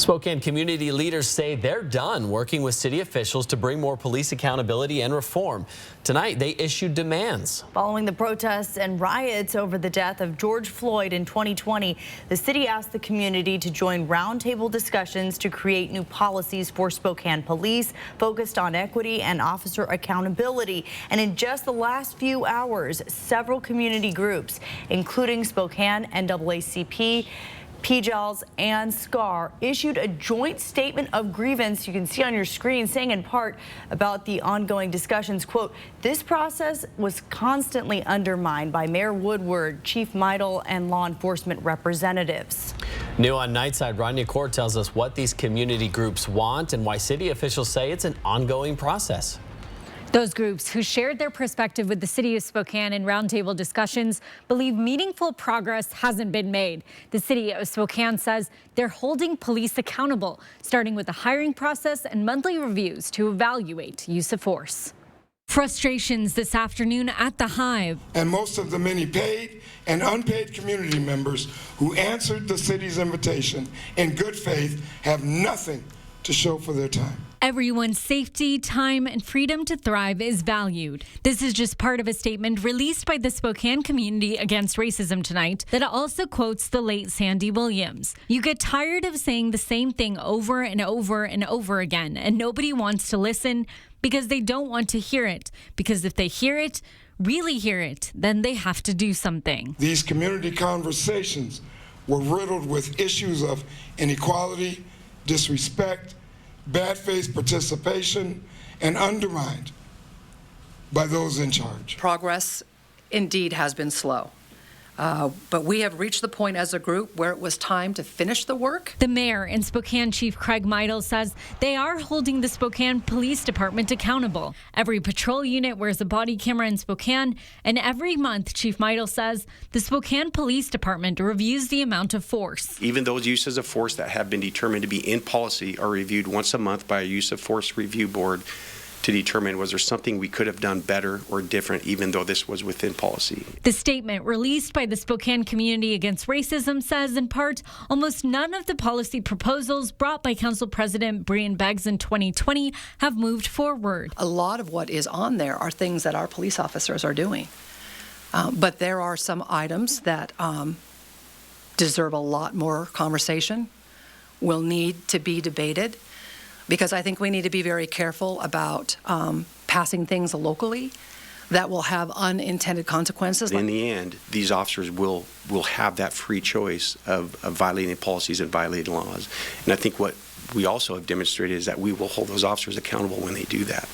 Spokane community leaders say they're done working with city officials to bring more police accountability and reform. Tonight, they issued demands. Following the protests and riots over the death of George Floyd in 2020, the city asked the community to join roundtable discussions to create new policies for Spokane police focused on equity and officer accountability. And in just the last few hours, several community groups, including Spokane NAACP, P-JALS and SCAR, issued a joint statement of grievance you can see on your screen, saying in part about the ongoing discussions, quote, "This process was constantly undermined by Mayor Woodward, Chief Meidl, and law enforcement representatives." New on Nightside, Rania Kaur tells us what these community groups want and why city officials say it's an ongoing process. Those groups who shared their perspective with the city of Spokane in roundtable discussions believe meaningful progress hasn't been made. The city of Spokane says they're holding police accountable, starting with the hiring process and monthly reviews to evaluate use of force. Frustrations this afternoon at the Hive. And most of the many paid and unpaid community members who answered the city's invitation in good faith have nothing to show for their time. Everyone's safety, time, and freedom to thrive is valued. This is just part of a statement released by the Spokane Community Against Racism tonight that also quotes the late Sandy Williams. You get tired of saying the same thing over and over and over again, and nobody wants to listen because they don't want to hear it. Because if they hear it, really hear it, then they have to do something. These community conversations were riddled with issues of inequality, disrespect, bad faith participation, and undermined by those in charge. Progress indeed has been slow. But we have reached the point as a group where it was time to finish the work. The mayor and Spokane Chief Craig Meidl says they are holding the Spokane Police Department accountable. Every patrol unit wears a body camera in Spokane, and every month, Chief Meidl says, the Spokane Police Department reviews the amount of force. Even those uses of force that have been determined to be in policy are reviewed once a month by a use of force review board to determine was there something we could have done better or different, even though this was within policy. The statement released by the Spokane Community Against Racism says, in part, almost none of the policy proposals brought by Council President Brian Beggs in 2020 have moved forward. A lot of what is on there are things that our police officers are doing. But there are some items that deserve a lot more conversation, will need to be debated, because I think we need to be very careful about passing things locally that will have unintended consequences. In the end, these officers will have that free choice of violating policies and violating laws. And I think what we also have demonstrated is that we will hold those officers accountable when they do that.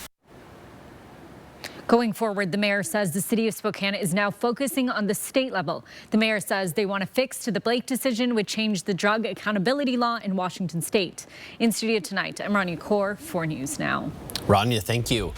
Going forward, the mayor says the city of Spokane is now focusing on the state level. The mayor says they want to fix to the Blake decision, which changed the drug accountability law in Washington state. In studio tonight, I'm Rania Kaur, 4 News Now. Rania, thank you.